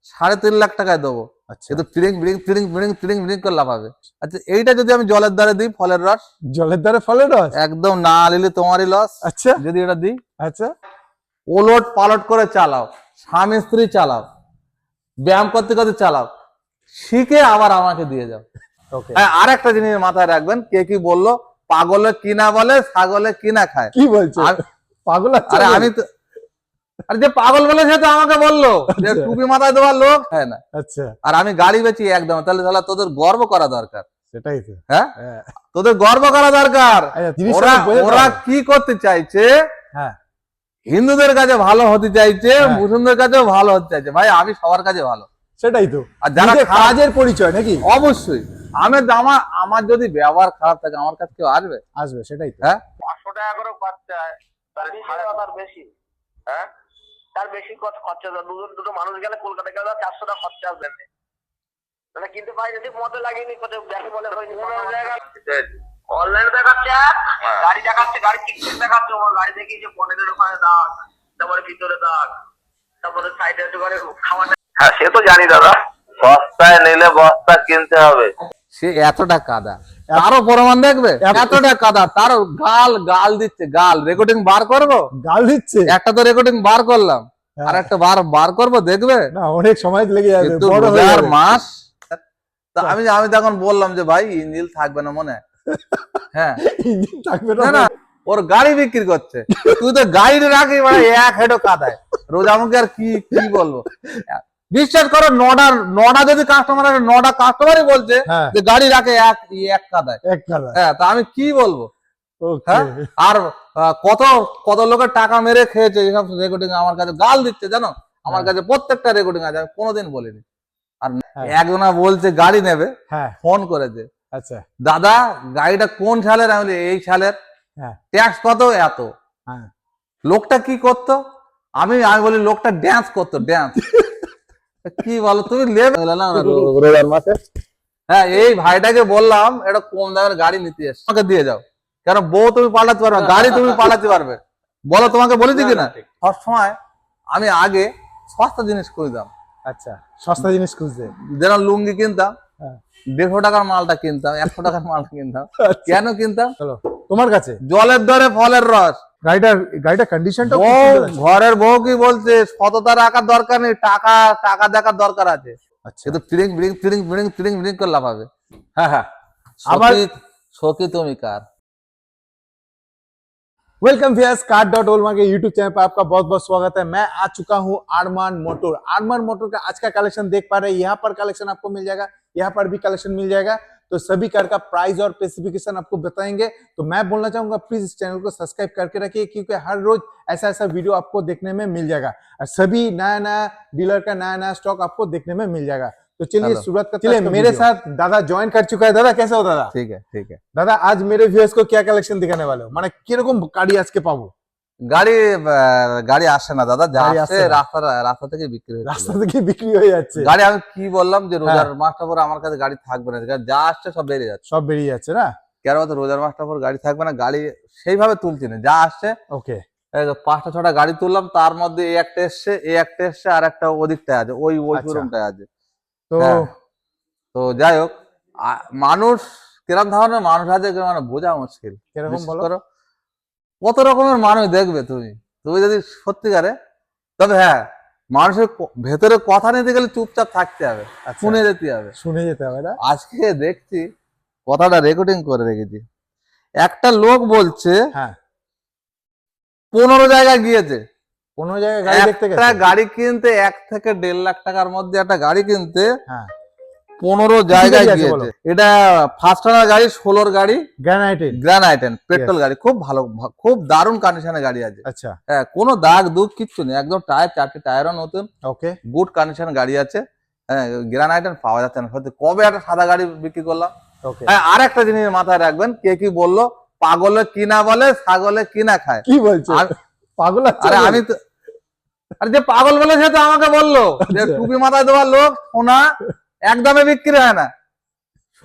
3.5 লাখ টাকায় দেবো। আচ্ছা, কিন্তু ট্রিং বিড়িং ট্রিং বিড়িং ট্রিং বিড়িং করে লাভ হবে। আচ্ছা, এইটা যদি আমি জলের দ্বারে দিই, ফলের রস, জলের দ্বারা ফলের রস, একদম না নিলে তোমারই লস। আচ্ছা যদি এটা দিই, আচ্ছা, ওলট পালট করে চালাও, স্বামী স্ত্রী চালাও, ব্যায়াম করতে করতে চালাও, শিখে আবার আমাকে দিয়ে যাও। ওকে। হ্যাঁ, আর একটা জিনিস মাথায় রাখবেন, কে কি বললো, পাগলে কিনা বলে, ছাগলে কিনা খায়। কি বলছো? পাগল? আরে আমি তো, আরে যে পাগল বলে সে তো আমাকে বললো যে আচ্ছা। টুপি মাথায় দেওয়ার লোক হয় না। আচ্ছা, আর আমি গাড়ি বেচি একদম, তাহলে তোদের গর্ব করা দরকার। সেটাই তো। হ্যাঁ, হ্যাঁ। তোদের গর্ব করা দরকার। আচ্ছা, জিনিসটা ওরা বোঝাতে ওরা হবে। কি করতে চাইছে, হ্যাঁ, হিন্দুদের কাছে ভালো হতে চাইছে, হ্যাঁ। মুসলিমদের কাছেও ভালো হতে চাইছে। ভাই আমি সবার কাছে ভালো। সেটাই তো। আর যারা নিজের খারাপ- কাজের পরিচয় নাকি? অবশ্যই। আমার যদি ব্যবহার খারাপ থাকে, আমার কাছে কেউ আসবে? আসবে, সেটাই তো। হ্যাঁ, 500 টাকা করে খরচা হয়, তার বেশি, হ্যাঁ তার বেশি খরচা। দুটো মানুষ গেলে কলকাতা গেলে 400 টাকা খরচা আসবে। মানে কিন্তু ভাই যদি মতো লাগেনি কোথাও দেখে বলে হয়নি, অনলাইনে দেখাচ্ছে, গাড়ি দেখাচ্ছে, গাড়ি ঠিক দেখাচ্ছে, গাড়ি দেখিয়েছে পনেরোর ওখানে দাগ, তারপরে ভিতরে দাগ, তারপরে সাইডে করে খাওয়াটা। হ্যাঁ সে তো জানি দাদা, সস্তায় নিলে বস্তা কিনতে হবে। সে এতটা কাদা, তারও প্রমাণ দেখবে, এতটা কাদা, তারও গাল দিচ্ছে, গাল রেকর্ডিং বার করবো, গাল দিচ্ছে। একটা তো রেকর্ডিং বার করলাম, আর একটা বার করবো, দেখবে না, অনেক সময় লেগে যাবে, কিন্তু বড় হয়ে রোজার যাবে। মাস। তা আমি তখন বললাম যে ভাই ইঞ্জিল থাকবে না মনে। হ্যাঁ, ইঞ্জিন থাকবে না না, ওর গাড়ি বিক্রি করছে, তুই তো গাড়ি রাখি মানে এক হেডো কাদায়। রোজামুখে আর কি বলবো। বিশ্বাস করো, নটা যদি কাস্টমার, 9টা কাস্টমারই বলছে হ্যাঁ। যে গাড়ি রাখে এক কাদায়। এক কাদা। হ্যাঁ, তা আমি কি বলবো। ওকে। হ্যাঁ, আর কত লোকের টাকা মেরে খেয়েছে এইসব রেকর্ডিং আমার কাছে গাল দিচ্ছে, জানো। আমার কাছে প্রত্যেকটা রেকর্ডিং আছে, আমি কোনোদিন বলিনি। আর হ্যাঁ। একজনা বলছে গাড়ি নেবে, হ্যাঁ, ফোন করেছে, আচ্ছা, দাদা গাড়িটা কোন সালের? আমি বলি এই সালের। হ্যাঁ, ট্যাক্স কত? এত। হ্যাঁ। লোকটা কি করতো? আমি বলি লোকটা ড্যান্স করতো, ড্যান্স। কি বলো তুমি, লেবে না রোজার মাসে। হ্যাঁ, এই ভাইটাকে বললাম এটা কম দামের গাড়ি নিতে এসে আমাকে দিয়ে যাও, কেন বউ তুমি পাল্টাতে পারবে না, গাড়ি তুমি পাল্টাতে পারবে। বলো, তোমাকে বলেছি কিনা? সবসময় আমি আগে সস্তা জিনিস খুঁজতাম। আচ্ছা, সস্তা জিনিস খুঁজতে। যেরকম লুঙ্গি কিনতাম, হ্যাঁ। 150 টাকার মালটা কিনতাম, 100 টাকার মালটা কিনতাম। আচ্ছা। কেন কিনতাম? চলো তোমার কাছে জলের দরে ফলের রস। গাড়িটা কন্ডিশনটা ঘরের বউ কি বলছে, সততা রাখার দরকার নেই, টাকা দেখার দরকার আছে। আচ্ছা, কিন্তু ট্রিং বিড়িং ট্রিং বিড়িং ট্রিং বিড়িং করে লাভ হবে। হ্যাঁ হ্যাঁ। আবার সখী তুমি কার। वेलकम व्यूअर्स, कार.ओल्मा के यूट्यूब चैनल पर आपका बहुत बहुत स्वागत है। मैं आ चुका हूं आरमान मोटर। आरमान मोटर का आज का कलेक्शन देख पा रहे हैं, यहाँ पर कलेक्शन आपको मिल जाएगा, यहाँ पर भी कलेक्शन मिल जाएगा। तो सभी कार का प्राइस और स्पेसिफिकेशन आपको बताएंगे। तो मैं बोलना चाहूंगा प्लीज इस चैनल को सब्सक्राइब करके रखिए, क्योंकि हर रोज ऐसा वीडियो आपको देखने में मिल जाएगा और सभी नया डीलर का नया स्टॉक आपको देखने में मिल जाएगा। तो चलिए शुरुआत करते हैं। मेरे साथ दादा ज्वाइन कर चुका है। दादा कैसे हो दादा? ठीक है। दादा आज मेरे व्यूअर्स को क्या कलेक्शन दिखाने वाले हो, माने কিরকম গাড়ি আজকে পাবো? গাড়ি আসে না দাদা, যা গাড়ি আসে আসে না। রাস্তা থেকে বিক্রি হয়ে রাস্তা থেকে বিক্রি হয়ে যাচ্ছে গাড়ি। আমি কি বললাম যে রোজার হ্যাঁ। মাসটা পর আমার কাছে গাড়ি থাকবে না, যা আসছে সব বেরিয়ে যাচ্ছে। সব বেরিয়ে যাচ্ছে না? কেন বলতো, রোজার মাসটা পর গাড়ি থাকবে না, গাড়ি সেইভাবে তুলছি না, যা আসছে। ওকে, 5টা 6টা গাড়ি তুললাম, তার মধ্যে এই একটা এসছে, আর একটা ওদিকটায় আছে, ওই আচ্ছা। শোরুমটায় আছে। তো হ্যাঁ। তো যাই হোক, মানুষ কিরম ধরনের মানুষ আছে মানে বোঝা মুশকিল। কিরকম বিশেষ বলো? করো, কত রকমের মানুষ দেখবে তুমি যদি সত্যিকারে। তবে হ্যাঁ, মানুষের ভেতরে কথা নিতে গেলে চুপচাপ থাকতে হবে, আচ্ছা। শুনে যেতে হবে। শুনে যেতে হবে না? আজকে দেখছি কথাটা রেকর্ডিং করে রেখেছি, একটা লোক বলছে হ্যাঁ, 15 জায়গায় গিয়েছে 15 জায়গায় গাড়ি দেখতে একটা গেছে। গাড়ি কিনতে, 1 থেকে 1.5 লাখ টাকার মধ্যে একটা গাড়ি কিনতে হ্যাঁ, 15 জায়গায় গাড়ি আছে গিয়েছে। বলো? এটা ফার্স্ট ওনার গাড়ি, 16 গাড়ি, গ্রানাইটেড পেট্রোল গাড়ি, খুব ভালো, খুব দারুণ কন্ডিশনের গাড়ি আছে। আচ্ছা, হ্যাঁ, কোনো দাগ দুঃখ কিচ্ছু নেই, একদম টায়ার 4টি টায়ারও নতুন, ওকে, গুড কন্ডিশন গাড়ি আছে। হ্যাঁ, গ্রানাইটেন পাওয়া যাচ্ছে না সত্যি। কবে একটা সাদা গাড়ি বিক্রি করলাম। ওকে। হ্যাঁ, আর একটা জিনিস মাথায় রাখবেন, কে কি বললো, পাগলে কিনা বলে, ছাগলে কিনা খায়। কি বলছো? পাগল আছে? আরে আমি তো, আরে যে পাগল বলে সে তো আমাকে বললো যে টুপি মাথায় দেওয়ার লোক, সোনা একদমে বিক্রি হয় না,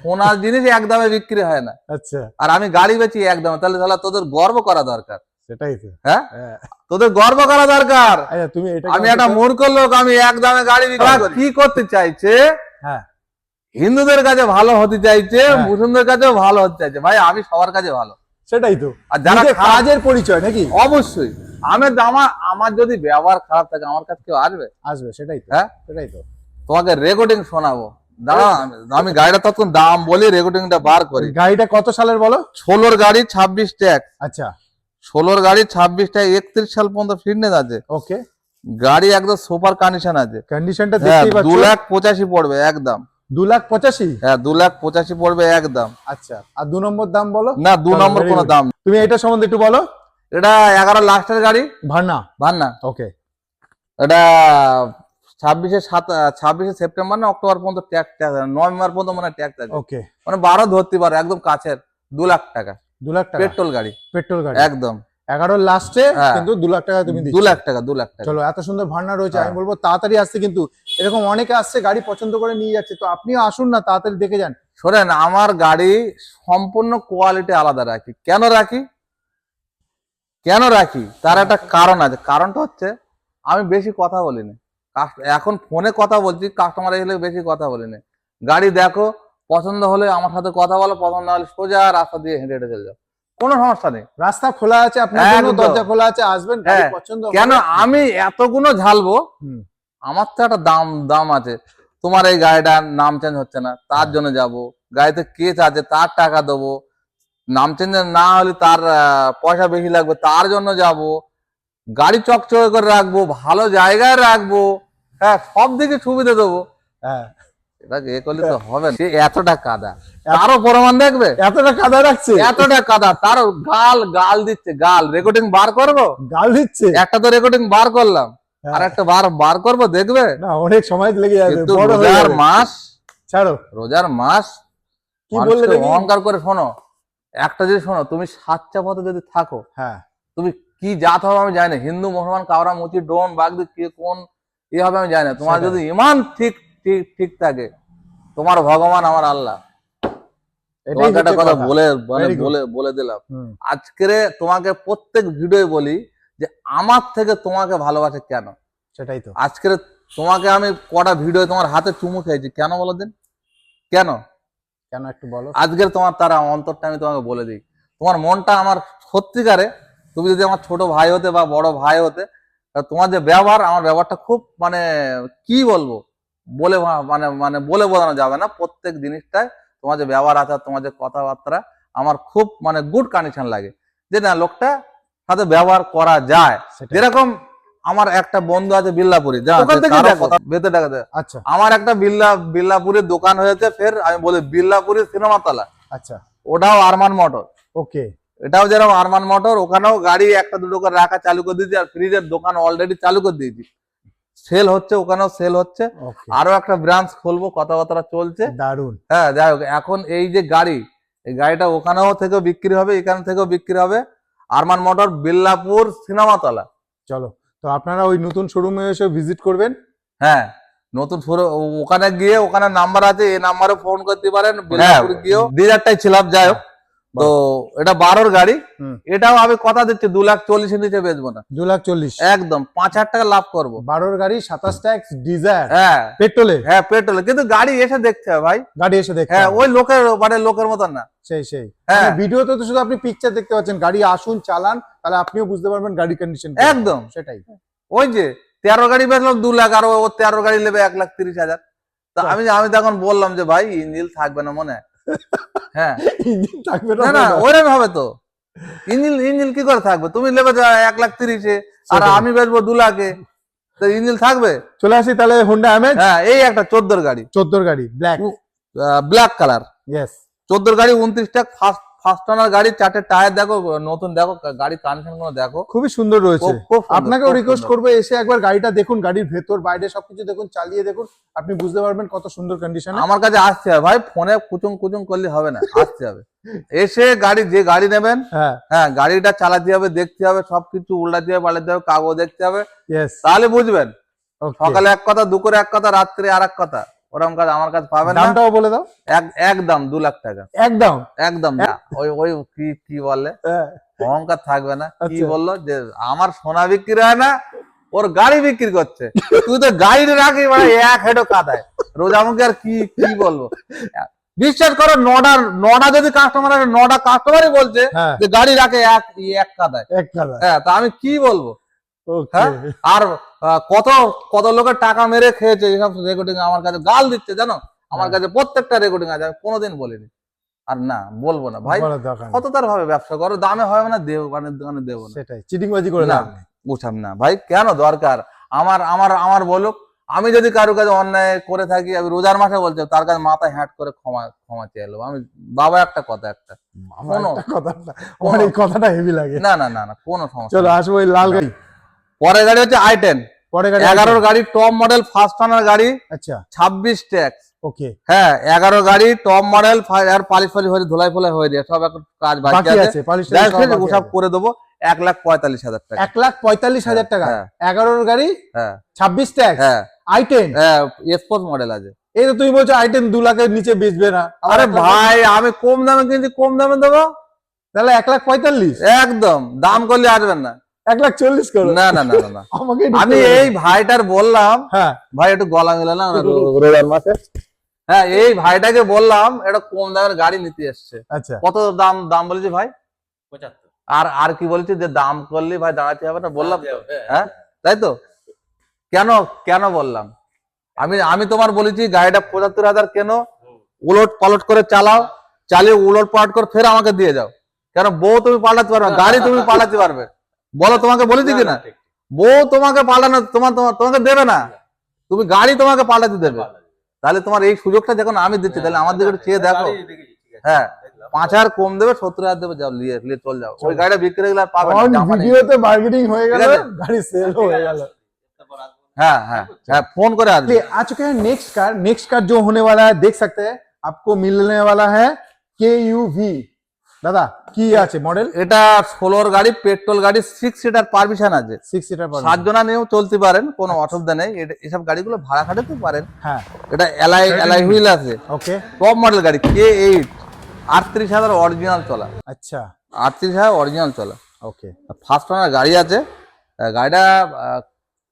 সোনার জিনিস একদমে বিক্রি হয় না। আচ্ছা, আর আমি গাড়ি বেচি একদমে, তাহলে তোদের গর্ব করা দরকার। সেটাই তো। হ্যাঁ হ্যাঁ। তোদের গর্ব করা দরকার। আচ্ছা তুমি এটা আমি একটা মূর্খ লোক, আমি এক দামে গাড়ি বিক্রি করি। কি করতে চাইছে, হ্যাঁ হিন্দুদের কাছে ভালো হতে চাইছে, হ্যাঁ। মুসলিমদের কাছেও ভালো হতে চাইছে। ভাই আমি সবার কাছে ভালো। সেটাই তো। আর যারা নিজের খারাপ- কাজের পরিচয় নাকি? অবশ্যই আমার যদি ব্যবহার খারাপ থাকে আমার কাছে কেউ আসবে? আসবে, সেটাই তো। হ্যাঁ সেটাই তো। তোমাকে রেকর্ডিং শোনাবো, দাঁড়া আমি গাড়িটা তখন দাম বলি, রেকর্ডিংটা বার করি। গাড়িটা কত সালের বলো? 16 গাড়ি 26 ট্যাক্স। আচ্ছা 16 গাড়ি 26 ট্যাক্স, 31 সাল পর্যন্ত ফিটনেস আছে। ওকে। গাড়ি একদম সুপার কন্ডিশন আছে। কন্ডিশনটা হ্যাঁ দেখতেই পাচ্ছ। 2,85,000 পড়বে একদম। 2,85,000? হ্যাঁ 2,85,000 পড়বে একদম। আচ্ছা আর 2 নম্বর দাম বলো? না 2 চলো, নম্বর very কোনো good. দাম। তুমি এটা সম্বন্ধে একটু বলো। এটা 11 লাস্টের গাড়ি, ভার্না। ভান্না। ওকে। এটা 26 সেপ্টেম্বর না অক্টোবর পর্যন্ত ট্যাক্স, নভেম্বর পর্যন্ত মানে ট্যাক্স আছে। ওকে। মানে 12 ধরতে পারো, একদম কাছের। 2 লাখ টাকা 2 লাখ টাকা পেট্রোল গাড়ি, পেট্রোল গাড়ি একদম 11 লাস্টে, হ্যাঁ। কিন্তু 2 লাখ টাকা তুমি 2 দিচ্ছ। লাখ টাকা 2 লাখ টাকা। চলো এত সুন্দর ভার্না রয়েছে, আমি হ্যাঁ। বলবো তাড়াতাড়ি আসছে, কিন্তু এরকম অনেকে আসছে গাড়ি পছন্দ করে নিয়ে যাচ্ছে, তো আপনিও আসুন না, তাড়াতাড়ি দেখে যান। শোনেন, আমার গাড়ি সম্পূর্ণ কোয়ালিটি আলাদা রাখি। কেন রাখি তার একটা কারণ আছে। কারণটা হচ্ছে আমি বেশি কথা বলিনি। এখন ফোনে কথা বলছি, কাস্টমার এলে বেশি কথা বলিনি। গাড়ি দেখো, পছন্দ হলে আমার সাথে কথা বলো, পছন্দ না হলে সোজা রাস্তা দিয়ে হেঁটে হেঁটে চলে যাও, কোনো সমস্যা নেই। রাস্তা খোলা আছে আপনার জন্য, একদম। দরজা খোলা আছে, আসবেন, গাড়ি হ্যাঁ, পছন্দ কেন হবে। আমি এতগুলো ঝালবো? হুম, আমার তো একটা দাম আছে। তোমার এই গাড়িটার নাম চেঞ্জ হচ্ছে না, তার জন্য যাব। গাড়িতে কেস আছে, তার টাকা দেবো। নাম চেঞ্জ না হলে তার পয়সা বেশি লাগবে, তার জন্য যাব। গাড়ি চকচকে করে রাখবো, ভালো জায়গায় রাখবো, হ্যাঁ সব দিকে সুবিধা দেবো। হ্যাঁ। এটাকে এ করলে তো হবে না। সে এতটা কাদা, তারও প্রমাণ দেখবে। এতটা কাদা রাখছে, এতটা কাদা, তার গাল দিচ্ছে, রেকর্ডিং বার করবো। গাল দিচ্ছে। একটা তো রেকর্ডিং বার করলাম, হ্যাঁ। আর একটা বার করবো, দেখবে। না অনেক সময় লেগে যাবে, কিন্তু বড় হয়ে রোজার যাবে। মাস, ছাড়ো, রোজার মাস কি বললে মানুষকে দেখি? অহংকার করে শোনো। একটা যদি শোনো, তুমি সাচ্চা পথে যদি থাকো, হ্যাঁ তুমি কি জাত হবে আমি জানি না। হিন্দু মুসলমান কাওরা মুচি ডোন বাগদি কে কোন হবে আমি জানি না। তোমার সেটাই। যদি ইমান ঠিক থাকে, তোমার ভগবান আমার আল্লাহ। এটাই তোমাকে একটা হচ্ছে কথা কথা। Very good. বলে দিলাম। হুম, আজকে তোমাকে প্রত্যেক ভিডিও বলি যে আমার থেকে তোমাকে ভালোবাসে কেন। সেটাই তো। আজকে তোমাকে আমি কটা ভিডিও তোমার হাতে চুমু খেয়েছি, কেন বলো দিন, কেন? কেন একটু বলো। আজকের তোমার তারা অন্তরটা আমি তোমাকে বলে দিই। তোমার মনটা আমার সত্যিকারে, তুমি যদি আমার ছোট ভাই হতে বা বড় ভাই হতে, তা তোমার যে ব্যবহার, আমার ব্যবহারটা খুব মানে কি বলবো, বলে বলে বোঝানো যাবে না। প্রত্যেক জিনিসটাই তোমার যে ব্যবহার আছে, তোমার যে কথাবার্তা, আমার খুব মানে গুড কন্ডিশন লাগে, যে না লোকটা সাথে ব্যবহার করা যায়। সেটাই। যেরকম আমার একটা বন্ধু আছে বিল্লাপুরি, ওখান থেকে দেখো। ভেতরে টাকাতে আচ্ছা আমার একটা বিল্লাপুরের দোকান হয়েছে, ফের আমি বলি বিল্লাপুরি সিনেমাতলা, আচ্ছা ওটাও আরমান মোটর। ওকে। এটাও যেরকম আরমান মোটর, ওখানেও গাড়ি একটা দুটো করে রাখা চালু করে দিয়েছি, আর ফ্রিজের দোকান অলরেডি চালু করে দিয়েছি, সেল হচ্ছে, ওখানেও সেল হচ্ছে। ওকে আরো একটা ব্রাঞ্চ খুলবো, কথাবার্তা চলছে। দারুন। হ্যাঁ যাই হোক, এখন এই যে গাড়ি, এই গাড়িটা ওখানেও থেকেও বিক্রি হবে, এখান থেকেও বিক্রি হবে। আরমান মোটর, বিল্লাপুর, সিনেমাতলা। চলো, তো আপনারা ওই নতুন শোরুমে এসে ভিজিট করবেন। হ্যাঁ নতুন ওখানে গিয়ে, ওখানে নাম্বার আছে, এই নাম্বারে ফোন করতে পারেন। বিল্লাপুর গিয়েও 2000টাই ছিলাম, যাই হোক। তো এটা 12 গাড়ি, হুম। এটাও আমি কথা দিচ্ছি 2,40,000 নিচে বেচবো না, 2,40,000 একদম 5,000 টাকা লাভ করবো। 12 গাড়ি 27 ট্যাক্স ডিজায়ার হ্যাঁ পেট্রোলে। হ্যাঁ পেট্রোলে, কিন্তু গাড়ি এসে দেখতে হবে ভাই। গাড়ি এসে দেখতে হ্যাঁ হবে। ওই লোকের মতন না। সেই সেই হ্যাঁ। ভিডিওতে তো শুধু আপনি পিকচার দেখতে পাচ্ছেন, গাড়ি আসুন চালান, তাহলে আপনিও বুঝতে পারবেন গাড়ি কন্ডিশন। একদম সেটাই। ওই যে 13 গাড়ি বেচলাম 2 লাখ, আর ও 13 গাড়ি নেবে 1,30,000। তা আমি তখন বললাম যে ভাই ইঞ্জিন থাকবে না মনে হয়। হ্যাঁ ইঞ্জিন থাকবে না না ওরকম হবে তো, ইঞ্জিন কি করে থাকবে? তুমি নেবে 1,30,000 আর সেটাই। আমি বেচবো 2 লাখে, তো ইঞ্জিন থাকবে? চলে আসি তাহলে হোন্ডা অ্যামেজ। হ্যাঁ এই একটা 14 গাড়ি, 14 গাড়ি ব্ল্যাক। ব্ল্যাক কালার, ইয়েস 14 গাড়ি 29 টাকা, ফার্স্ট ওনার গাড়ি, 4টে টায়ার দেখো নতুন, দেখো গাড়ির কন্ডিশন গুলো দেখো, খুবই সুন্দর রয়েছে। খুব সুন্দর, আপনাকেও খুব রিকোয়েস্ট সুন্দর। করবো এসে একবার গাড়িটা দেখুন, গাড়ির ভেতর বাইরে সবকিছু দেখুন, চালিয়ে দেখুন, আপনি বুঝতে পারবেন কত সুন্দর কন্ডিশন। আমার কাছে আসতে হবে ভাই, ফোনে কুচুং করলে হবে না, আসতে হবে। এসে যে গাড়ি নেবেন, হ্যাঁ হ্যাঁ গাড়িটা চালাতে হবে, দেখতে হবে, সবকিছু উল্টাতে হবে, পাল্টাতে হবে, কাগজ দেখতে হবে, ইয়েস তাহলে বুঝবেন। ওকে। সকালে এক কথা, দুপুরে এক কথা, রাত্রে আর এক কথা, ওরকম কাজ আমার কাছে পাবেন না। দামটাও বলে দাও। একদম 2 লাখ টাকা, একদম একদম না। ওই কি বললে, অহংকার থাকবে না। কি আচ্ছা। বললো যে আমার সোনা বিক্রি হয় না, ওর গাড়ি বিক্রি করছে। তুই তো গাড়ি রাখি মানে এক হেডো কাদায় রোজামুখী। আর কি কি বলবো, বিশ্বাস করো, নটা যদি কাস্টমার আছে, 9টা কাস্টমারই বলছে হ্যাঁ যে গাড়ি রাখে এক কাদায়। এক কালার। হ্যাঁ, তা আমি কি বলবো। ওকে হ্যাঁ, আর কত কত লোকের টাকা মেরে খেয়েছে এসব রেকর্ডিং আমার কাছে গাল দিচ্ছে জানো। আমার কাছে প্রত্যেকটা রেকর্ডিং আছে, আমি কোনোদিন বলিনি। আর না, বলবো না ভাই। বলার দরকার নেই। কতটার ভাবে ব্যবসা করো, দামে হয় না, দেব মানে দোকানে দেবো না। সেটাই চিটিংবাজি করে না, লাভ নেই। উঠাম না ভাই, কেন দরকার আমার আমার আমার বলুক। আমি যদি কারো কাছে অন্যায় করে থাকি, আমি রোজার মাসে বলছি তার কাছে মাথায় হ্যাট করে ক্ষমা ক্ষমা চেয়ে এলো আমি। বাবা একটা কথা একটা, আমার কোনো- একটা কথাটা আমার এই কথাটা হেভি লাগে। না না না না, কোনো সমস্যা চলো নেই। আসবো এই লাল গাড়ি। পরের গাড়ি হচ্ছে i10, পরে গাড়ি 11 গাড়ি, টপ মডেল, ফার্স্ট ওনার গাড়ি, আচ্ছা 26 ট্যাক্স। ওকে হ্যাঁ, 11 গাড়ি, টপ মডেল, আর পালিশ ফালিশ হয়ে ধুলাই ফলাই হয়ে দিয়ে সব এখন কাজ বাকি বাকি আছে। আছে পালিশ যাই হোক, সব করে দেবো 1,45,000 টাকা। 1,45,000 টাকা। হ্যাঁ। 11 গাড়ি হ্যাঁ 26 ট্যাক্স হ্যাঁ i10। হ্যাঁ, স্পোর্টস মডেল আছে। এই তো তুমি বলছো i10 2 লাখের নিচে বেচবে না। আবার আরে 1 লাখ- ভাই, আমি কম দামে কিনছি, কম দামে দেবো তাহলে 1,45,000 একদম। দাম করলে আসবেন না। 1,40,000 করো। না না না না না। আমাকে একটু আমি করে এই দাও। ভাইটার বললাম, হ্যাঁ ভাই একটু গলা মিলালাম না রোজার মাসে। হ্যাঁ, এই ভাইটাকে বললাম এটা কম দামের গাড়ি নিতে এসছে। আচ্ছা কত দাম দাম বলেছি ভাই? 75। আর আর কি বলছি যে দাম করলে ভাই দাঁড়াতে হবে না, বললাম তো। হ্যাঁ, তাই তো। কেন কেন বললাম আমি আমি তোমার বলেছি গাড়িটা 75,000 কেন, উলট পালট করে চালাও, চালিয়ে উলট পালট করে ফের আমাকে দিয়ে যাও। কেন বউ তুমি পাল্টাতে পারবে না, গাড়ি তুমি পাল্টাতে পারবে? বলো, তোমাকে বলেছি কিনা? বউ তোমাকে পাল্টানো তোমাকে দেবে না, তুমি গাড়ি তোমাকে পাল্টাতে দেবে। তাহলে তোমার এই সুযোগটা যখন আমি দিচ্ছি, তাহলে আমার দিকে একটু চেয়ে দেখো। হ্যাঁ, 5,000 কম দেবে, 70,000 দেবে, যাও নিয়ে নিয়ে চল যাও। ওই গাড়িটা বিক্রি গেলে আর পাবে না, অন জামা নেই। ভিডিওতে মার্কেটিং হয়ে গেল, ঠিক আছে? গাড়ি সেল হয়ে गया। হ্যাঁ হ্যাঁ হ্যাঁ, ফোন করে আসবে। चलिए आ चुके हैं नेक्स्ट कार जो होने वाला है, देख सकते हैं आपको मिलने वाला है KUV। দাদা কি আছে মডেল? এটা 16 গাড়ি, পেট্রোল গাড়ি, 6 সিটার পারমিশন আছে। 6 সিটার 7 জনা নিয়েও চলতে পারেন, কোনো অসুবিধা নেই। এসব গাড়িগুলো ভাড়া খাটাতে পারেন। হ্যাঁ এটা এলাই হুইল আছে, ওকে টপ মডেল গাড়ি, K8, 38,000 অরিজিনাল চলা, আচ্ছা 38,000 অরিজিনাল চলা। ওকে ফার্স্ট ওনার গাড়ি আছে। গাড়িটা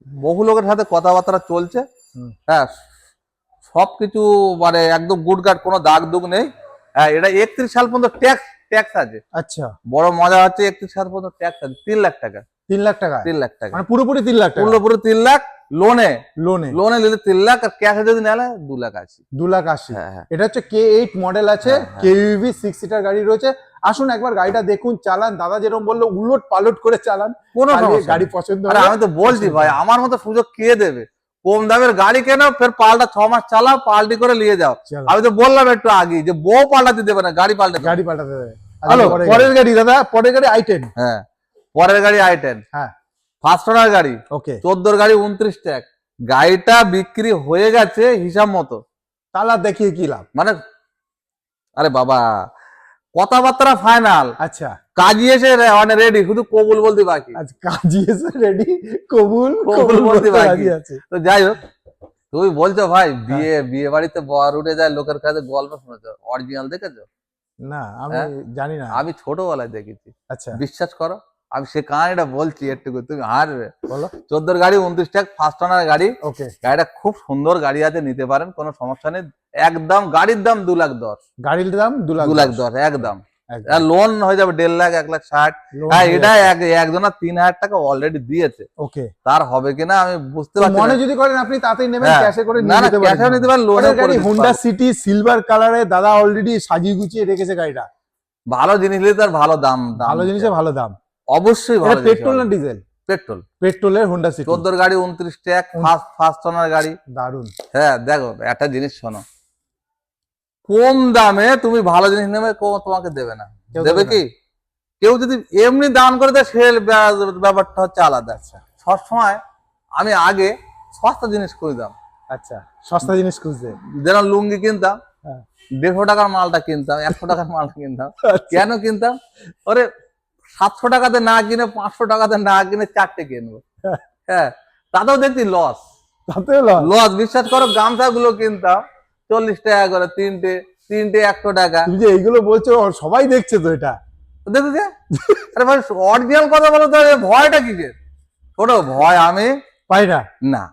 বহু লোকের সাথে কথাবার্তা চলছে। হুম। হ্যাঁ, সবকিছু মানে একদম গুড গার্ড, কোনো দাগ দুগ নেই। হ্যাঁ, এটা 31 সাল পর্যন্ত ট্যাক্স আছে। আচ্ছা বড় মজা হচ্ছে 31 সাল পর্যন্ত ট্যাক্স আছে। 3 লাখ টাকা, 3 লাখ টাকা 3 লাখ টাকা মানে পুরোপুরি 3 লাখ টাকা পুরোপুরি 3 লাখ। লোনে লোনে লোনে নিলে 3 লাখ, আর ক্যাশে যদি নেলে 2 লাখ আছে। 2,80,000। হ্যাঁ হ্যাঁ এটা হচ্ছে K8 মডেল আছে, হ্যাঁ, হ্যাঁ। KUV 6 সিটার গাড়ি রয়েছে। আসুন একবার গাড়িটা দেখুন, চালান। দাদা যেরকম বললো উলট পালট করে চালান, কোনো চালিয়ে সমস্যা গাড়ি নেই। পছন্দ আরে হলে আমি তো বলছি ভাই, আমার মতো সুযোগ কে দেবে? কম দামের গাড়ি কেন, ফের পাল্টা 6 মাস চালাও, পাল্টি করে নিয়ে যাও। চলো। আমি তো বললাম একটু আগে যে বউ পাল্টাতে দেবে না, গাড়ি পাল্টাতে গাড়ি পাল্টাতে দেবে। হ্যালো, পরের গাড়ি দাদা, পরের গাড়ি i10। হ্যাঁ, পরের গাড়ি i10, হ্যাঁ ফার্স্ট ওনার গাড়ি, ওকে 14 গাড়ি, 29 ট্যাক্স। গাড়িটা বিক্রি হয়ে গেছে হিসাব মতো। তালা দেখিয়ে কি লাভ? মানে আরে বাবা, কথাবার্তা ফাইনাল, আচ্ছা কাজী এসে মানে রেডি, শুধু কবুল বলতে বাকি। আজ কাজী এসে রেডি, কবুল কবুল বলতে বলতে বাকি। রাজি আছে। তো যাই হোক, তুমি বলছো ভাই বিয়ে বাড়িতে বর উঠে যায়, লোকের কাছে গল্প শুনেছো, অরিজিনাল দেখেছো? না আমি হ্যাঁ? জানি না। আমি ছোটবেলায় দেখেছি, আচ্ছা বিশ্বাস করো। আমি সে কাহিনীটা বলছি একটু, তুমি হারবে। বলো 14 গাড়ি, 29 ট্যাক্স, ফার্স্ট ওনার গাড়ি। ওকে। গাড়িটা খুব সুন্দর গাড়ি আছে, নিতে পারেন, কোনো সমস্যা নেই। একদম গাড়ির দাম 2,10,000, গাড়ির দাম 2,10,000 2,10,000 একদম। একদম। আর লোন হয়ে যাবে 1.5 লাখ, 1,60,000। Loan হ্যাঁ, হয়ে এটা একজনা 3,000 টাকা অলরেডি দিয়েছে। ওকে। তার হবে কিনা আমি বুঝতে তো পারছি মনে না। যদি করেন আপনি তাতেই নেবেন, হ্যাঁ। ক্যাশে করে না নিয়ে না, যেতে ক্যাশে নিতে পারেন, লোনে পরের গাড়ি হোন্ডা সিটি সিলভার কালারে, দাদা অলরেডি সাজিয়ে গুছিয়ে রেখেছে গাড়িটা। ভালো জিনিস নিলে তার ভালো দাম। ভালো জিনিসে ভালো দাম। অবশ্যই এটা ভালো। পেট্রোল না ডিজেল? পেট্রোল। পেট্রোলের হোন্ডা সিটি। 14 গাড়ি, 29 ট্যাক্স, ফার্স্ট ওনার গাড়ি। দারুন। হ্যাঁ, দেখো একটা জিনিস শোনো, কম দামে তুমি ভালো জিনিস নেবে, তোমাকে দেবে না। কেউ দেবে দেবে কি? কেউ যদি এমনি দান করে দেয়, সে ব্যাপারটা হচ্ছে আলাদা। সবসময় আমি আগে সস্তা জিনিস খুঁজতাম। আচ্ছা সস্তা জিনিস খুঁজতে। যেরকম লুঙ্গি কিনতাম, হ্যাঁ। 150 টাকার মালটা কিনতাম, 100 টাকার মালটা কিনতাম। আচ্ছা। কেন কিনতাম? ওরে 700 টাকাতে না কিনে, 500 টাকাতে না কিনে 4টে কিনবো। হ্যাঁ, তাতেও দেখছি লস। তাতেও লস। লস, বিশ্বাস করো। গামছা গুলো কিনতাম 40 টাকা করে, তিনটে 100 টাকা। তুমি যে এইগুলো বলছো সবাই দেখছে তো এটা। তো দেখো যে আরে ভাই অরিজিনাল কথা বলো তো, এ ভয়টা কি যে ছোট ভয় আমি পাই না। না,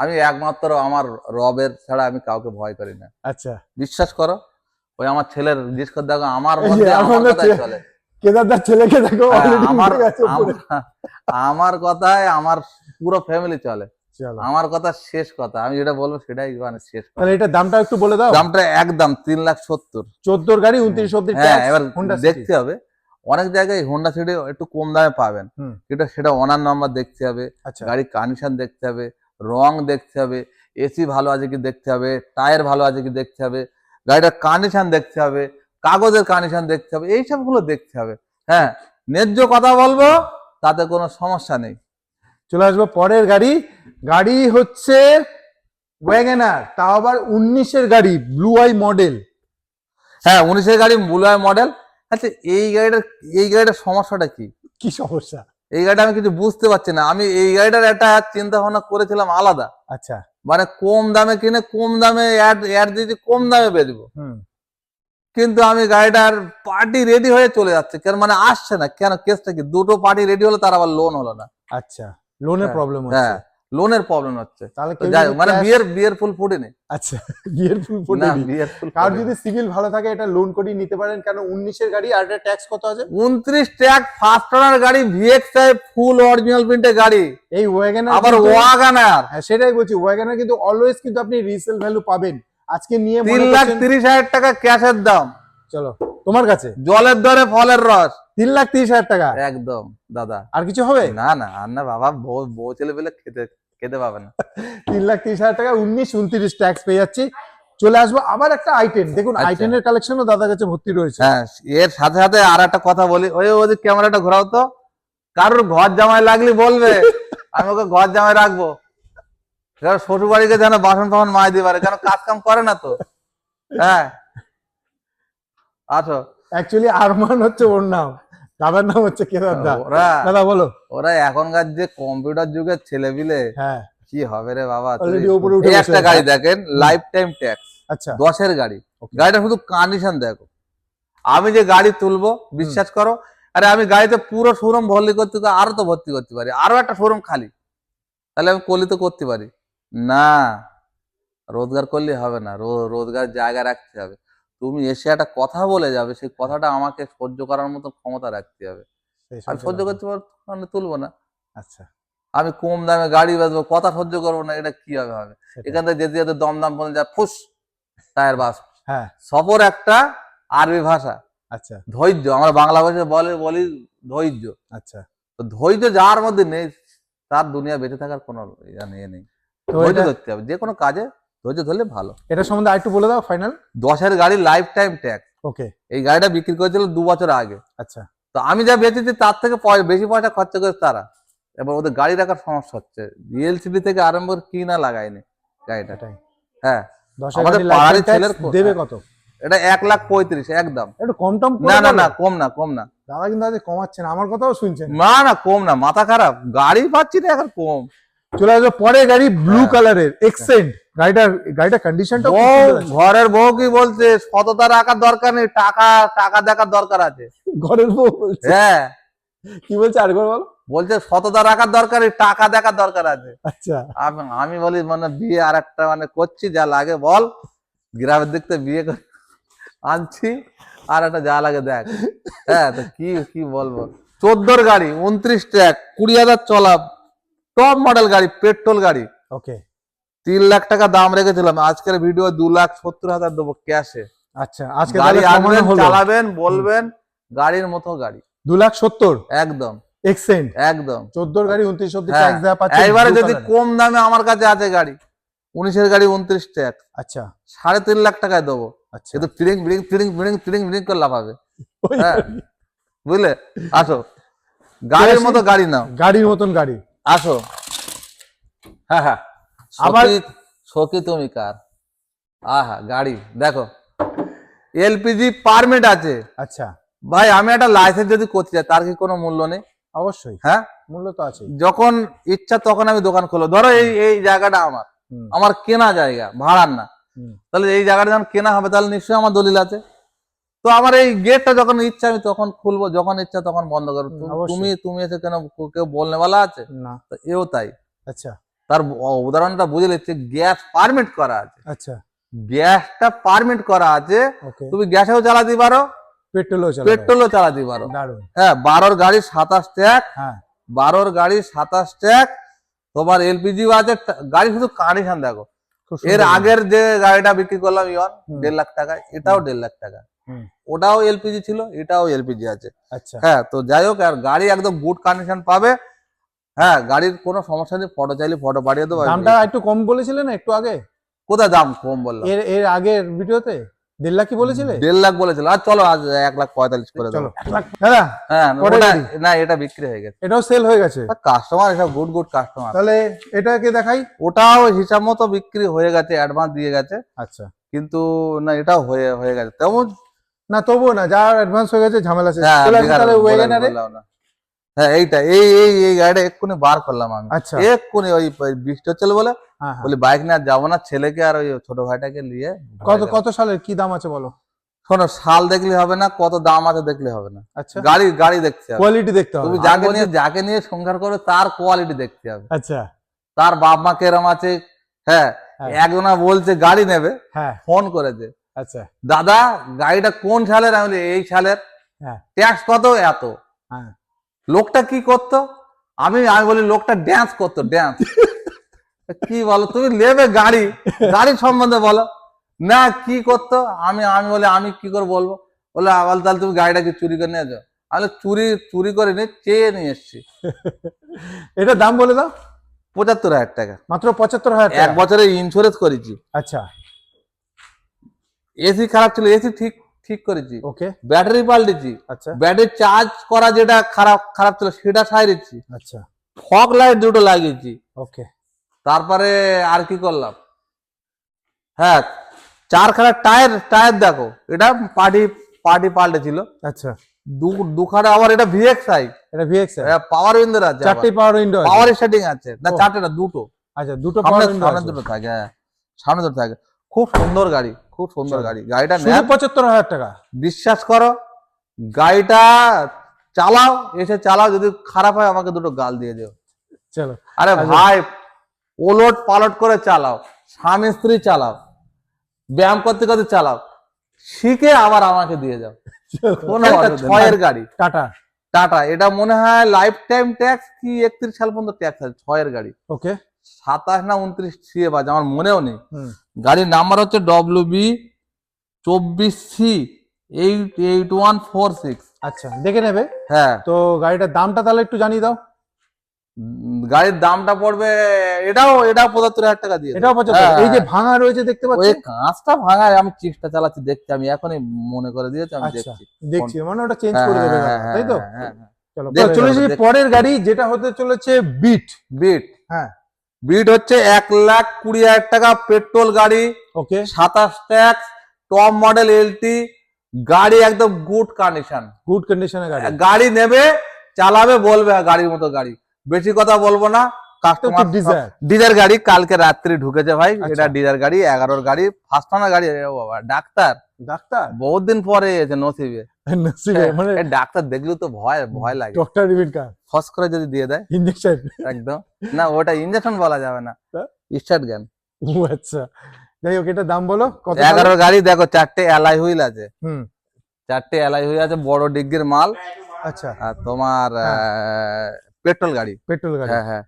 আমি একমাত্র আমার রবের ছাড়া আমি কাউকে ভয় করি না। আচ্ছা, বিশ্বাস করো, ওই আমার ছেলের জিজ্ঞেস করে দেখো আমার এই যে মধ্যে আমার আমাদের কথাই চলে। কেদারদার ছেলেকে দেখো হ্যাঁ, already আমার উঠে গেছে উপরে। আমার কথায় আমার পুরো ফ্যামিলি চলে। চলো, আমার কথা শেষ কথা, আমি যেটা বলবো সেটাই মানে শেষ কথা। তাহলে এটা দামটা একটু বলে দাও। দামটা একদম 3,70,000। 14 গাড়ি 29 অব্দি হ্যাঁ, ট্যাক্স, এবার হোন্ডা দেখতে হবে, অনেক জায়গায় হোন্ডা সিটি একটু কম দামে পাবেন, হুম। কিন্তু সেটা ওনার নাম্বার দেখতে হবে, আচ্ছা, গাড়ির কন্ডিশন দেখতে হবে, রং দেখতে হবে, এসি ভালো আছে কি দেখতে হবে, টায়ার ভালো আছে কি দেখতে হবে, গাড়িটার কন্ডিশন দেখতে হবে, কাগজের কন্ডিশন দেখতে হবে, এই সবগুলো দেখতে হবে। হ্যাঁ, ন্যায্য কথা বলবো, তাতে কোনো সমস্যা নেই। চলে আসবো পরের গাড়ি। গাড়ি হচ্ছে ওয়াগনার, তাও আবার 19-এর গাড়ি, ব্লু আই মডেল। হ্যাঁ, 19-এর গাড়ি বুলার মডেল। আচ্ছা, এই গাড়িটার সমস্যাটা কি? কি সমস্যা? এই গাড়িটা আমি কিছু বুঝতে পারছি না। আমি এই গাড়িটার একটা চিন্তা ভাবনা করেছিলাম আলাদা, আচ্ছা, মানে কম দামে কিনে কম দামে অ্যাড দিয়েছি, কম দামে বেচবো। হুম, কিন্তু আমি গাড়িটার পার্টি রেডি হয়ে চলে যাচ্ছে, কেন মানে আসছে না কেন? কেসটা কি? দুটো পার্টি রেডি হলো, তার আবার লোন হলো না। আচ্ছা, লোনের প্রবলেম হচ্ছে। হ্যাঁ, লোনের প্রবলেম হচ্ছে। তাহলে তো কেউ যাই যদি হোক, মানে cash- বিয়ের ফুল ফুটেনি। আচ্ছা, বিয়ের ফুল না, ফোটেনি। বিয়ের ফুল কার ফুটেনি। যদি সিভিল ভালো থাকে এটা লোন করে নিতে পারেন, কারণ 19-এর গাড়ি আর এটা ট্যাক্স কত আছে? 29 ট্যাক্স, ফার্স্ট ওনার গাড়ি, VXI ফুল অরিজিনাল প্রিন্টের গাড়ি, এই ওয়াগনার আবার ওয়াগনার। হ্যাঁ সেটাই বলছি, ওয়াগনার কিন্তু অলওয়েজ কিন্তু আপনি রিসেল ভ্যালু পাবেন। আজকে নিয়ে মনে করছেন- 3,30,000 টাকা ক্যাশের দাম, চলো তোমার কাছে জলের দরে ফলের রস। 3,30,000 টাকা। একদম দাদা, আর কিছু হবে? না না, আর না বাবা, বউ ছেলে পেলে খেতে পাবে না। 3,30,000 টাকা 19-29 ট্যাক্স পেয়ে যাচ্ছি। চলে আসবো আবার একটা আইটেন, দেখুন আচ্ছা। আইটেনের কালেকশনও দাদার কাছে ভর্তি রয়েছে। হ্যাঁ, এর সাথে সাথে আর একটা কথা বলি, ওই ক্যামেরাটা ঘোরাও তো, কারোর ঘর জামাই লাগলি বলবে, আমি ওকে ঘর জামাই রাখবো। শ্বশুর বাড়িকে যেন বাসন ফাসন মাই দিতে পারে, কেন কাজ কাম করে না তো। হ্যাঁ, আসো। অ্যাকচুয়ালি আরমান হচ্ছে ওর নাম, দাদার নাম হচ্ছে কেদারদা। ওরা দাদা বলো। ওরা এখনকার যে কম্পিউটার যুগের ছেলেপিলে, হ্যাঁ, কি হবে রে বাবা। Already উপরে উঠে এই বসে একটা আছে। গাড়ি দেখেন, লাইফ টাইম ট্যাক্স, আচ্ছা, 10-এর গাড়ি। গাড়িটা শুধু কন্ডিশন দেখো, আমি যে গাড়ি তুলবো বিশ্বাস করো, আরে আমি গাড়িতে পুরো শোরুম ভর্তি করতে আরো তো ভর্তি করতে পারি, আরো একটা শোরুম খালি, তাহলে আমি কলি তো করতে পারি না। রোজগার করলে হবে না, রোজগার জায়গা রাখতে হবে। তুমি এসে একটা কথা বলে যাবে, সেই কথাটা আমাকে সহ্য করার মতো ক্ষমতা রাখতে হবে। সেই আমি সহ্য করতে পারবো মানে তুলবো না। আচ্ছা, আমি কম দামে গাড়ি বেচবো, কথা সহ্য করবো না, এটা কি হবে? সেটাই। এখান থেকে যেতে যেতে দমদম পর্যন্ত যা ফুস টায়ার বাস। হ্যাঁ, সফর একটা আরবি ভাষা, আচ্ছা, ধৈর্য, আমরা বাংলা ভাষায় বলি ধৈর্য। আচ্ছা। তো ধৈর্য যার মধ্যে নেই, তার দুনিয়া বেঁচে থাকার কোনো ইয়ে নেই। তো ধৈর্য এটা ধরতে হবে, যে কোনো কাজে ধৈর্য ধরলে ভালো। এটা সম্বন্ধে আরেকটু বলে দাও ফাইনাল। 10-এর গাড়ি, লাইফ টাইম ট্যাক্স। ওকে, এই গাড়িটা বিক্রি করেছিল 2 বছর আগে। আচ্ছা, তো আমি যা বেচেছি তার থেকে বেশি পয়সা খরচা করেছে তারা। এবার ওদের গাড়ি রাখার সমস্যা হচ্ছে, এলসিডি থেকে আরম্ভ করে কি না লাগায়নি গাড়িটা। এটাই। হ্যাঁ, 10-এর আমাদের গাড়ি পাড়ারই lifetime ছেলের tax দেবে কত? এটা 1,35,000 একদম। একটু কম টম করে না না বলো। না, কম না, কম না, দাদা কিন্তু আজ কমাচ্ছে না, আমার কথাও শুনছেন না। না না, কম না, মাথা খারাপ, গাড়ি পাচ্ছি না এখন কম। চলে আসবে পরে গাড়ি ব্লু হ্যাঁ। কালারের গাড়িটার কন্ডিশনটা ঘরের বউ কি বলছে, সততা রাখার দরকার নেই, টাকা দেখার দরকার আছে। ঘরের বউ বলছে। হ্যাঁ, কি বলছে আরেকবার বলো। বলছে সততা রাখার দরকার নেই, টাকা দেখার দরকার আছে। আচ্ছা, আমি বলি মানে বিয়ে আর একটা মানে করছি, যা লাগে বল, গ্রামের দিক থেকে বিয়ে করে আনছি, আর একটা যা লাগে দেখ। হ্যাঁ, তো কি বলবো। 14-এর গাড়ি, 29 ট্যাগ, 20,000 চলা, টপ মডেল গাড়ি, পেট্রোল গাড়ি। ওকে, 3 লাখ টাকা দাম রেখেছিলাম, আজকের ভিডিও 2,70,000 দেবো ক্যাশে। আচ্ছা, আজকে গাড়ি তাহলে আনবেন, কমানো হলো চালাবেন, বলবেন গাড়ির মতো গাড়ি, 2,70,000 একদম এক্সেন্ট। একদম। 14 গাড়ি 29 অব্দি হ্যাঁ, ট্যাক্স দেওয়া পাচ্ছে। এইবারে blue যদি colour-এ। কম দামে আমার কাছে আছে গাড়ি, 19-এর গাড়ি 29 ট্যাক্স, আচ্ছা, 3.5 লাখ টাকায় দেবো। আচ্ছা, কিন্তু ফিরিং করে লাভ হবে। ওই হ্যাঁ, গাড়ি। বুঝলে? আসো, গাড়ির মতো গাড়ি নাও, গাড়ির মতন গাড়ি। আসো। হ্যাঁ হ্যাঁ, আবার সখী তুমি কার, আহা গাড়ি দেখো, এলপিজি পারমিট আছে। আচ্ছা, ভাই আমি একটা লাইসেন্স যদি করতে চাই, তার কি কোনো মূল্য নেই? অবশ্যই হ্যাঁ, মূল্য তো আছে। যখন ইচ্ছা তখন আমি দোকান খোলো। ধরো এই জায়গাটা আমার কেনা জায়গা, ভাড়ার না। তাহলে এই জায়গাটা যখন কেনা হবে, তাহলে নিশ্চয়ই আমার দলিল আছে। তো আমার এই গেটটা যখন ইচ্ছা আমি তখন খুলবো, যখন ইচ্ছা তখন বন্ধ করবো। অবশ্যই। তুমি এসে কেন কেউ বলনে वाला আছে না। তো এও তাই। আচ্ছা তার উদাহরণটা বুঝে নিচ্ছে, গ্যাস পারমিট করা আছে, আচ্ছা গ্যাসটা পারমিট করা আছে, ওকে। তুমি গ্যাসেও চালাতে পারো, পেট্রোলও চলে, পেট্রোলও চালাতে পারো। দারুণ। হ্যাঁ 12 গাড়ি 27 ট্যাগ, হ্যাঁ 12 গাড়ি 27 ট্যাগ, তোমার এলপিজিও আছে। গাড়ি শুধু কন্ডিশন দেখো। খুব এর সুন্দর। আগের যে গাড়িটা বিক্রি করলাম ইয়ন হুম। 1.5 লাখ টাকা, এটাও 1.5 লাখ টাকা, হুম। ওটাও এলপিজি ছিল, এটাও এলপিজি আছে। আচ্ছা হ্যাঁ তো যাই হোক, আর গাড়ি একদম গুড কন্ডিশন পাবে। হ্যাঁ গাড়ির কোনো সমস্যা নেই, ফটো চাইলে ফটো পাঠিয়ে দেবো। দামটা একটু কম বলেছিলেন একটু আগে, কোথায় দাম কম বললাম? এর এর আগের ভিডিওতে 1.5 লাখ কি বলেছিলে? 1.5 লাখ বলেছিল। আর চলো আজ 1,45,000 করে চলো দেবো। 1 লাখ। দাদা হ্যাঁ পরের ওটা গাড়ি। না, এটা বিক্রি হয়ে গেছে, এটাও সেল হয়ে গেছে। কাস্টমার এসব গুড গুড কাস্টমার। তাহলে এটাকে দেখাই। ওটাও হিসাব মতো বিক্রি হয়ে গেছে, অ্যাডভান্স দিয়ে গেছে, আচ্ছা কিন্তু না এটাও হয়ে গেছে তেমন। না তবুও না, যা অ্যাডভান্স হয়ে গেছে ঝামেলা শেষ। হ্যাঁ চলে আসি বেকার তাহলে বলে ওয়েগনারে। বললাম না। হ্যাঁ এইটা এই গাড়িটা এক্ষুনি বার করলাম আমি, আচ্ছা। এক্ষুনি ওই বৃষ্টি হচ্ছিল বলে হ্যাঁ হ্যাঁ। বলি বাইক নিয়ে আর যাবো না, ছেলেকে আর ওই ছোট ভাইটাকে নিয়ে। কত সালের কি দাম আছে বলো? শোনো, সাল দেখলে হবে না, কত দাম আছে দেখলে হবে না, আচ্ছা গাড়ি দেখতে হবে। কোয়ালিটি দেখতে হবে। তুমি যাকে নিয়ে সংসার করো তার কোয়ালিটি দেখতে হবে, আচ্ছা তার বাপ মা কেরম আছে। হ্যাঁ হ্যাঁ। একজনা বলছে গাড়ি নেবে, হ্যাঁ ফোন করেছে, আচ্ছা দাদা গাড়িটা কোন সালের? আমি বলি এই সালের। হ্যাঁ ট্যাক্স কত? এত। হ্যাঁ লোকটা কি করতো? আমি বলি লোকটা ড্যান্স করতো, ড্যান্স। কি বলো তুমি নেবে গাড়ি সম্বন্ধে বলো না, কি করতো? আমি বলি আমি কি করে বলবো? বলে আবার তাহলে তুমি গাড়িটা কি চুরি করে নিয়ে যাও? আমি চুরি করে নিয়ে চেয়ে নিয়ে এসছি। এটা দাম বলে দাও। 75,000 টাকা, মাত্র 75,000 এক টাকা। বছরের ইন্স্যুরেন্স করেছি। আচ্ছা এসি খারাপ ছিল, এসি ঠিক করেছি, ওকে ব্যাটারি পাল্টেছি, আচ্ছা ব্যাটারি চার্জ করা যেটা খারাপ ছিল সেটা সারিয়েছি, আচ্ছা ফগ লাইট দুটো লাগিয়েছি। ওকে তারপরে আর কি করলাম? হ্যাঁ 4খানা টায়ার দেখো, এটা পার্টি পাল্টেছিল। আচ্ছা দুখানা আবার এটা ভিএক্সআই, এটা ভিএক্স পাওয়ার উইন্ডোর আছে, চারটি পাওয়ার উইন্ডো আছে। পাওয়ার স্টার্টিং আছে না, ও। চারটে না দুটো, আচ্ছা দুটো পাওয়ার উইন্ডো সামনে আছে। দুটো থাকে। হ্যাঁ সামনে দুটো থাকে। খুব সুন্দর গাড়ি, খুব সুন্দর চলো। গাড়ি। গাড়িটা শুধু নেন, 75,000 টাকা। বিশ্বাস করো, গাড়িটা চালাও, এসে চালাও, যদি খারাপ হয় আমাকে দুটো গাল দিয়ে দিও। চলো আরে আচ্ছা। ভাই ওলট পালট করে চালাও, স্বামী স্ত্রী চালাও, ব্যায়াম করতে করতে চালাও, শিখে আবার আমাকে দিয়ে যাও। কোনো এটা অসুবিধা নেই। 6 গাড়ি, টাটা টাটা। এটা মনে হয় লাইফ টাইম ট্যাক্স কি 31 সাল পর্যন্ত ট্যাক্স আছে। 6 গাড়ি, ওকে 27 না 29 সিএ বাজে, আমার মনেও নেই। হুম গাড়ির নাম্বার হচ্ছে WB24C 88146। আচ্ছা দেখে নেবে। হ্যাঁ তো গাড়িটার দামটা তাহলে একটু জানিয়ে দাও। গাড়ির দামটা পড়বে, এটাও 75,000 টাকা দিয়ে দেবো। এটাও 75। হ্যাঁ, এই যে ভাঙা রয়েছে দেখতে ওই পাচ্ছি। কাঁচটা ভাঙা, আমি চেষ্টা চালাচ্ছি, দেখছি, আমি এখনই মনে করে দিয়েছি, আমি আচ্ছা দেখছি। দেখছি, মানে ওটা চেঞ্জ হ্যাঁ, করে দেবে হ্যাঁ, দাদা, তাই তো? হ্যাঁ, হ্যাঁ। চলো দেখো, চলে এসেছি দেখো। পরের গাড়ি, যেটা হতে চলেছে বিট। বিট, হ্যাঁ বিট হচ্ছে 1,20,000 টাকা পেট্রোল গাড়ি, ওকে 27 ট্যাক্স, টপ মডেল এলটি গাড়ি, একদম গুড কন্ডিশন। গুড কন্ডিশনের গাড়ি। গাড়ি নেবে, চালাবে, বলবে গাড়ির মতো গাড়ি। বেশি কথা বলবো না। কাস্টমার ডিজায়ার ডিজার গাড়ি কালকে রাত্রি ঢুকেছে ভাই। আচ্ছা। এটা ডিজার গাড়ি, 11 গাড়ি, ফার্স্ট ওনার গাড়ি। এ বাবা, ডাক্তার ডাক্তার বহুত দিন পরে এসে নসিবে। নসিবে, মানে এই ডাক্তার দেখলেও তো ভয় লাগে, ডক্টর রিবিন কার ফস করে যদি দিয়ে দেয় ইনজেকশন। একদম। না ওটা ইঞ্জেকশন বলা যাবে না, স্টার্ট গান। ও আচ্ছা, যাই হোক এটা দাম বলো কত? 11 গাড়ি দেখো, 4টে অ্যালাই হুইল আছে, হুম 4টে অ্যালাই হুইল আছে, বড় ডিগ্গির মাল। আচ্ছা আর তোমার পেট্রোল গাড়ি। পেট্রোল গাড়ি। হ্যাঁ হ্যাঁ।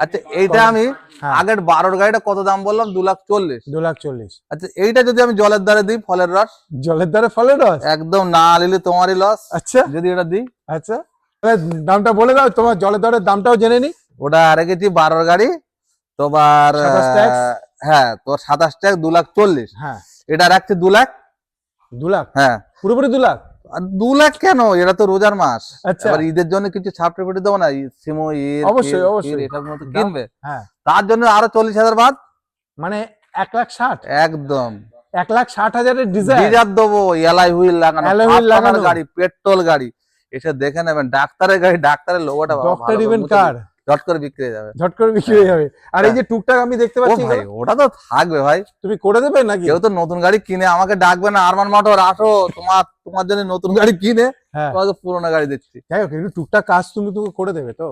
আচ্ছা এইটা আমি হ্যাঁ। আগের 12 গাড়িটা কত দাম বললাম? 2,40,000। 2,40,000। আচ্ছা এইটা যদি আমি জলের দ্বারে দিই, ফলের রস, জলের দ্বারা ফলের রস? একদম না নিলে তোমারই লস। আচ্ছা যদি এটা দিই, আচ্ছা তাহলে দামটা বলে দাও, তোমার জলের দরের দামটাও জেনে নি। ওটা রেখেছি 12 গাড়ি তোমার 27 tax? হ্যাঁ তোর 27 ট্যাক্স 2,40,000। হ্যাঁ এটা রাখছি 2 লাখ। 2 লাখ হ্যাঁ পুরোপুরি 2 লাখ? আর 2 লাখ কেন, এটা তো রোজার মাস। আচ্ছা। এবার ঈদের জন্য কিছু ছাপটে পেটে দেবো না, সিমো ঈদ, অবশ্যই, অবশ্যই। এটার মতো কিনবে, হ্যাঁ তার জন্য আরো 40,000 বাদ। মানে 1,60,000। একদম 1,60,000 ডিজাইন। ডিজার দেবো, এলাই হুইল লাগানো, Alloy wheel ফার্স্ট ওনার লাগানো। গাড়ি, পেট্রোল গাড়ি। এসে দেখে নেবেন, ডাক্তারের গাড়ি, ডাক্তারের লোগোটা ডক্টর রিবেন কার। ঝট করে বিক্রি হয়ে যাবে। ঝট করে বিক্রি হয়ে যাবে। আর এই যে টুকটাক আমি দেখতে ও পাচ্ছি ভাই এগুলো ওটা তো থাকবে ভাই, তুমি করে দেবে নাকি? কেউ তো নতুন গাড়ি কিনে আমাকে ডাকবে না, আরমান মোটর আসো তোমার জন্য নতুন গাড়ি কিনে হ্যাঁ তোমাকে পুরোনো গাড়ি দিচ্ছি। যাই হোক একটু টুকটাক কাজ তুমি করে দেবে তো?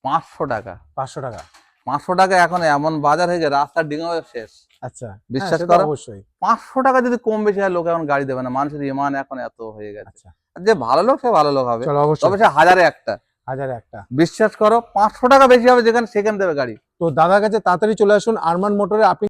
500 টাকা, 500 টাকা। 500 টাকা এখন এমন বাজার হয়ে গেছে, রাস্তার ডিঙে শেষ। আচ্ছা বিশ্বাস হ্যাঁ, সে তো করো। অবশ্যই। 500 টাকা যদি কম বেশি হয় লোক এখন গাড়ি দেবে না, মানুষের ইমান এখন এত হয়ে গেছে। আচ্ছা আর যে ভালো লোক সে ভালো লোক হবে, চলো অবশ্যই, তবে সে হাজারে একটা। 1000 এ একটা। বিশ্বাস করো 500 টাকা বেশি হবে যেখানে সেখানে দেবে গাড়ি। তো দাদার কাছে তাড়াতাড়ি চলে আসুন আরমান মোটরে। আপনি